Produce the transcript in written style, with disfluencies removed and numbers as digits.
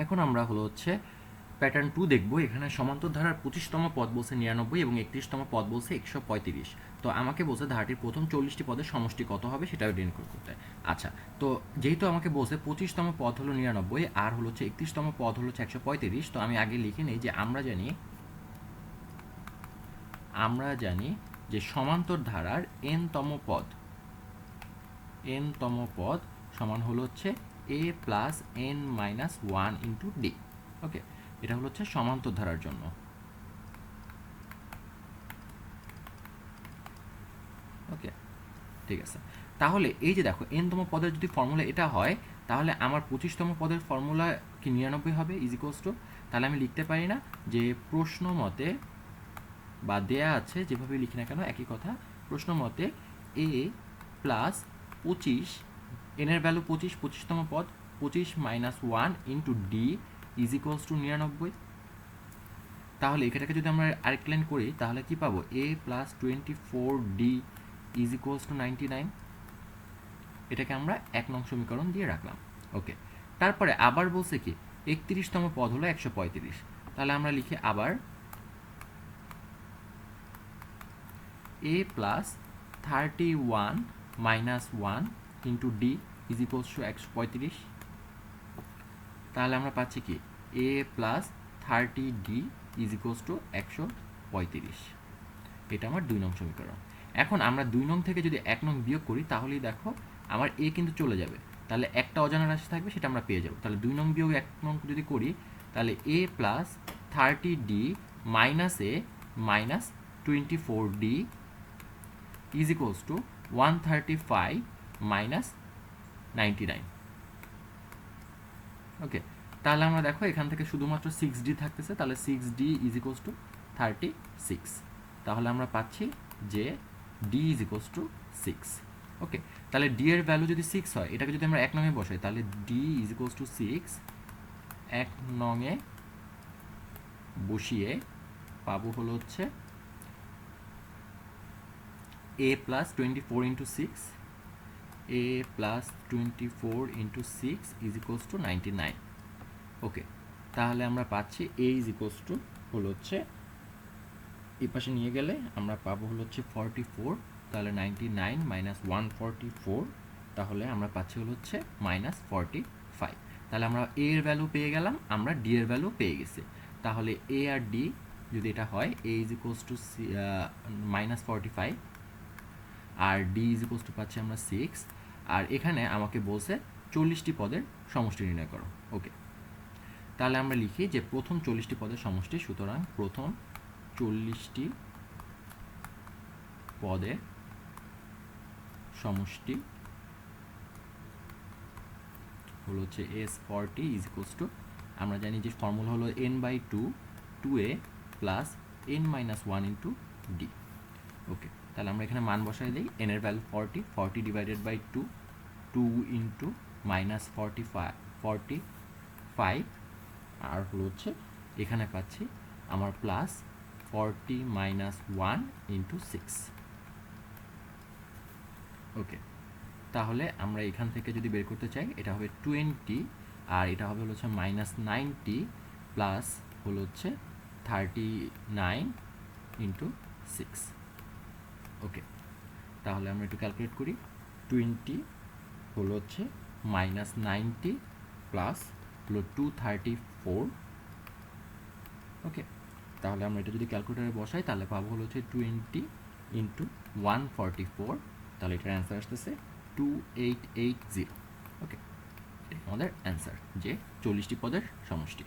এখন আমরা প্যাটার্ন 2 দেখব। এখানে সমান্তর ধারার 25তম পদ বলছে 99 এবং 31তম পদ বলছে 135। তো আমাকে বলছে ধারাটির প্রথম 40টি পদের সমষ্টি কত হবে সেটা নির্ণয় করতে। আচ্ছা, তো যেহেতু আমাকে বলছে 25তম পদ হলো 99 আর 31তম পদ হলো 135, তো আমি আগে লিখে নিই যে আমরা জানি যে সমান্তর ধারার n তম পদ সমান a plus n minus 1 into d. Okay, এটা সমান্তর ধারার জন্য। ওকে, ঠিক আছে। তাহলে এই যে দেখো n তম পদের যদি ফর্মুলা এটা হয়, তাহলে আমার 25তম পদের ফর্মুলা কি 99 হবে ইজ ইকুয়ালস টু, তাহলে আমি লিখতে পারি না যে প্রশ্ন মতে বা দেয়া আছে যেভাবে লিখি না কেন একই কথা, প্রশ্ন মতে a প্লাস 25, n এর ভ্যালু 25তম পদ 25 minus 1 into D is equals two 99। তাহলে এটাকে যদি আমরা আরেক লাইন করি তাহলে কি পাবো, a plus 24d is equals two 99। এটাকে আমরা 1নং সমীকরণ দিয়ে রাখলাম। ওকে, তারপরে আবার বলছে কি 31তম পদ হলো 135। তাহলে আমরা লিখি আবার a plus 31 minus 1 into D is equals two 135। তাহলে আমরা পাচ্ছি কি a plus 30d is equals two 135। এটা আমার 2নং সমীকরণ। এখন আমরা 2নং থেকে যদি 1নং বিয়োগ করি তাহলেই দেখো আমার a কিন্তু চলে যাবে, তাহলে একটা অজানা রাশি থাকবে সেটা আমরা পেয়ে যাব। তাহলে 2নং বিয়োগ 1নং যদি করি তাহলে a plus 30d minus a minus 24d is equals two 135 minus 99। ওকে, তাহলে আমরা দেখো এখান থেকে শুধুমাত্র 6d থাকতেছে, তাহলে 6d ইজ ইকুয়ালস টু 36। তাহলে আমরা পাচ্ছি যে d ইজ ইকুয়ালস টু 6। ওকে, তাহলে d এর ভ্যালু যদি 6 হয়, এটাকে যদি আমরা 1নং এ বসাই তাহলে d ইজ ইকুয়ালস টু 6। 1নং এ বসিয়ে পাবো a plus 24 into 6, a plus 24 into 6 is equals two 99। ওকে, তাহলে আমরা পাচ্ছি a ইজ ইকুয়ালস টু এই পাশে নিয়ে গেলে আমরা পাবো 44। তাহলে 99 মাইনাস 144, তাহলে আমরা পাচ্ছি মাইনাস 45। তাহলে আমরা a এর ভ্যালু পেয়ে গেলাম, আমরা d এর ভ্যালু পেয়ে গেছি। তাহলে a আর d যদি এটা হয়, a is equals to minus 45 আর d ইজ ইকুয়ালস টু পাচ্ছি আমরা 6। আর এখানে আমাকে বলছে 40টি পদের সমষ্টি নির্ণয় করো। ওকে, তাহলে আমরা লিখি যে প্রথম 40টি পদের সমষ্টি, সুতরাং প্রথম 40টি পদের সমষ্টি হলো s40 ইজ ইকুয়ালস টু, আমরা জানি যে ফর্মুলা হলো n/2 2a plus n minus 1 into d. Okay, তাহলে আমরা এখানে মান বসাই দিই, n এর value 40 divided by 2 into minus 45 আর এখানে পাচ্ছি আমার প্লাস 40 মাইনাস 1 ইন্টু 6। ওকে, তাহলে আমরা এখান থেকে যদি বের করতে চাই এটা হবে 20 আর এটা হবে মাইনাস 90 প্লাস 39 ইন্টু 6। ওকে, তাহলে আমরা একটু ক্যালকুলেট করি। 20 মাইনাস 90 প্লাস 234। ওকে, তাহলে আমরা এটা যদি ক্যালকুলেটারে বসাই তাহলে পাবো 20 ইন্টু 144, তাহলে এটার অ্যান্সার আসতেছে 2880। ওকে, আমাদের অ্যান্সার যে 40টি পদের সমষ্টি।